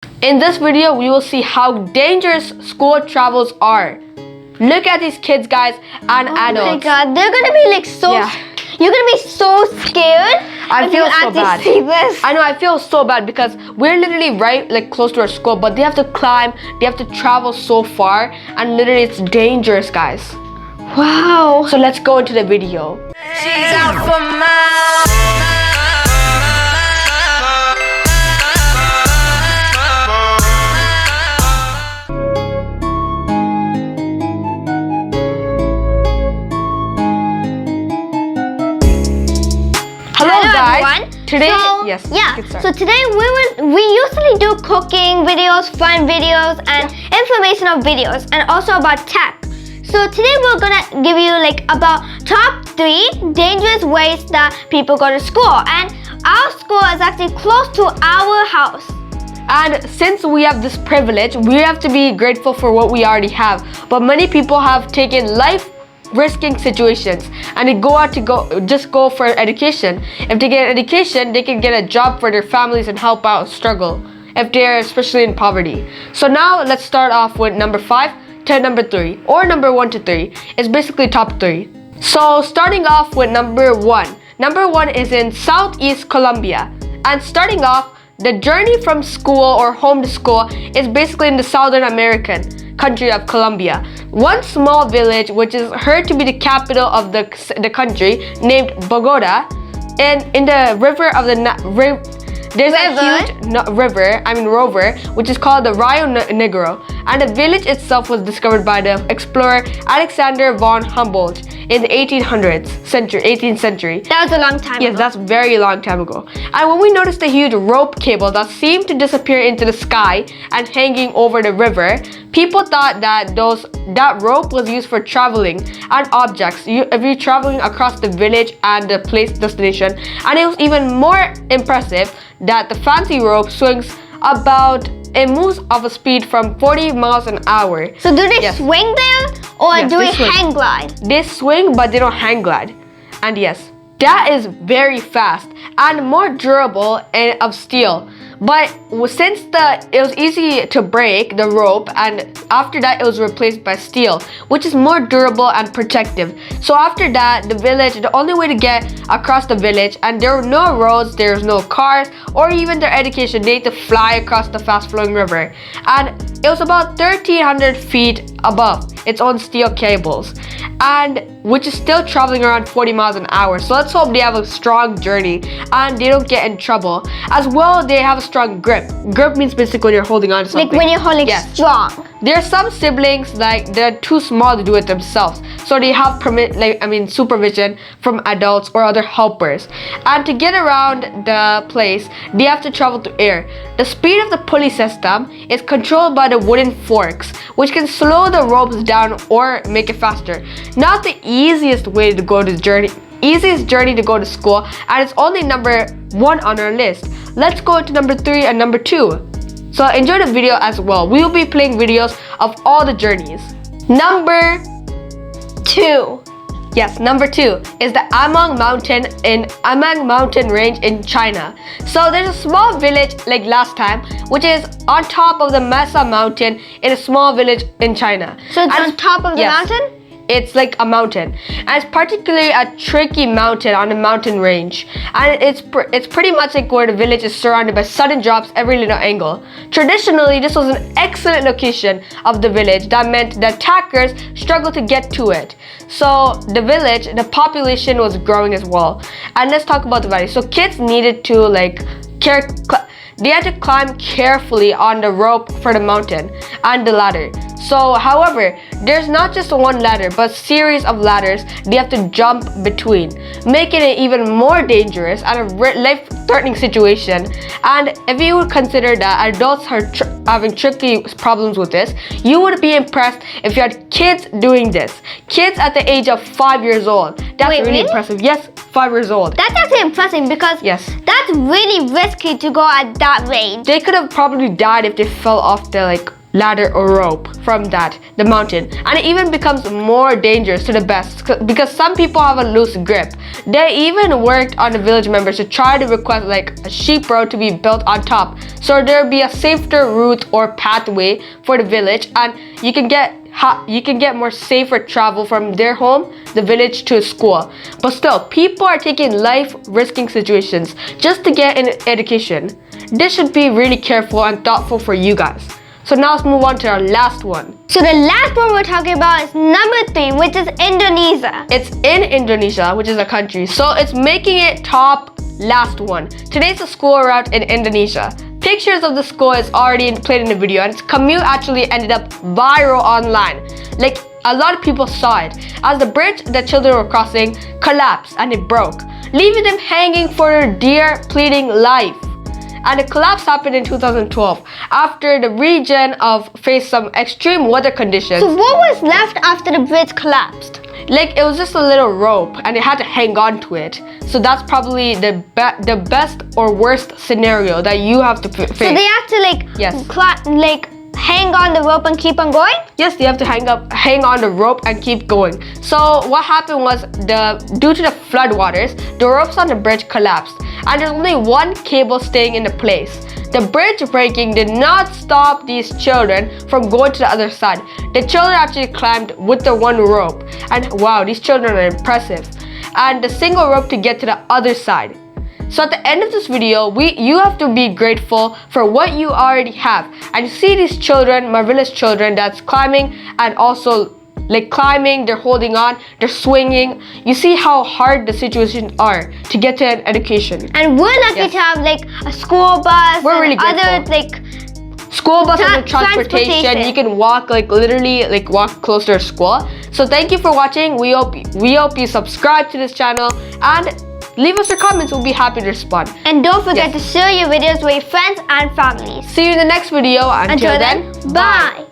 In this video, we will see how dangerous school travels are. Look at these kids, guys, and adults. Oh my god, they're gonna be like so... Yeah. You're gonna be so scared. I feel so bad. See this. I know, I feel so bad because we're literally right close to our school, but they have to climb, they have to travel so far, and literally it's dangerous, guys. Wow. So let's go into the video. She's out for Hello guys. Everyone. Today, so, yes. Yeah. you can start. So today we usually do cooking videos, fun videos, and informational videos, and also about tech. So today we're gonna give you about top 3 dangerous ways that people go to school, and our school is actually close to our house. And since we have this privilege, we have to be grateful for what we already have. But many people have taken life-risking situations and they go out to go for education. If they get an education, they can get a job for their families and help out struggle if they're especially in poverty. So now let's start off with number 5 to number 3, or number 1 to 3. It's basically top 3. So starting off with number 1. Number 1 is in Southeast Colombia. And starting off, the journey from school or home to school is basically in the Southern American country of Colombia. One small village, which is heard to be the capital of the country, named Bogota, and in the river of the there's a huge rover, which is called the Rio Negro, and the village itself was discovered by the explorer Alexander von Humboldt in the 18th century. That was a long time ago. Yes, that's very long time ago. And when we noticed the huge rope cable that seemed to disappear into the sky and hanging over the river, people thought that that rope was used for traveling and objects. If you're traveling across the village and the destination, and it was even more impressive that the fancy rope swings it moves of a speed from 40 miles an hour. So do they swing there, or do they hang glide? They swing, but they don't hang glide. And yes, that is very fast and more durable and of steel. But since it was easy to break the rope, and after that it was replaced by steel, which is more durable and protective. So after that, the only way to get across the village, and there were no roads, there's no cars, or even their education, they had to fly across the fast-flowing river. And it was about 1,300 feet above its own steel cables, and which is still traveling around 40 miles an hour. So let's hope they have a strong journey and they don't get in trouble. As well, they have a strong grip. Grip means basically when you're holding on to something. Like when you're holding strong. There are some siblings they're too small to do it themselves, so they have supervision from adults or other helpers. And to get around the place, they have to travel through air. The speed of the pulley system is controlled by the wooden forks, which can slow the ropes down or make it faster. Not the easiest way to go to easiest journey to go to school, and it's only number 1 on our list. Let's go to number 3 and number 2. So enjoy the video as well. We will be playing videos of all the journeys. Number 2. Yes, number 2 is the Amang Mountain Range in China. So there's a small village like last time, which is on top of the Mesa Mountain in a small village in China. So it's on top of the mountain? It's like a mountain, and it's particularly a tricky mountain on a mountain range, and it's pretty much like where the village is surrounded by sudden drops every little angle. Traditionally, this was an excellent location of the village that meant the attackers struggled to get to it. So the population was growing as well. And let's talk about the valley. So kids needed to they had to climb carefully on the rope for the mountain and the ladder. So, however, there's not just one ladder, but a series of ladders they have to jump between, making it even more dangerous and a life-threatening situation. And if you would consider that adults are having tricky problems with this, you would be impressed if you had kids doing this. Kids at the age of 5 years old. That's really impressive. Yes, 5 years old. That's actually impressive because that's really risky to go at that range. They could have probably died if they fell off the ladder or rope from the mountain, and it even becomes more dangerous to the best because some people have a loose grip. They even worked on the village members to try to request like a sheep road to be built on top, so there'll be a safer route or pathway for the village, and you can get more safer travel from their home, the village, to school. But still, people are taking life-risking situations just to get an education. This should be really careful and thoughtful for you guys. So now let's move on to our last one. So the last one we're talking about is number 3, which is Indonesia. It's in Indonesia, which is a country, so it's making it top last one. Today's a school route in Indonesia. Pictures of the school is already played in the video, and its commute actually ended up viral online. Like, a lot of people saw it as the bridge the children were crossing collapsed and it broke, leaving them hanging for their dear pleading life. And the collapse happened in 2012 after the region faced some extreme weather conditions. So what was left after the bridge collapsed? Like, it was just a little rope and it had to hang on to it. So that's probably the best or worst scenario that you have to face. So they have to hang on the rope and keep on going? Yes, they have to hang on the rope and keep going. So what happened was, due to the floodwaters, the ropes on the bridge collapsed, and there's only one cable staying in the place. The bridge breaking did not stop these children from going to the other side. The children actually climbed with the one rope, and wow, these children are impressive, and the single rope to get to the other side. So at the end of this video, you have to be grateful for what you already have. And you see these children, my village children, that's climbing and also climbing, they're holding on, they're swinging. You see how hard the situations are to get to an education. And we're lucky to have a school bus. We're really grateful. Other school bus and transportation. You can walk literally walk closer to school. So thank you for watching. We hope you subscribe to this channel and leave us your comments. We'll be happy to respond. And don't forget to share your videos with your friends and families. See you in the next video. Until then, bye.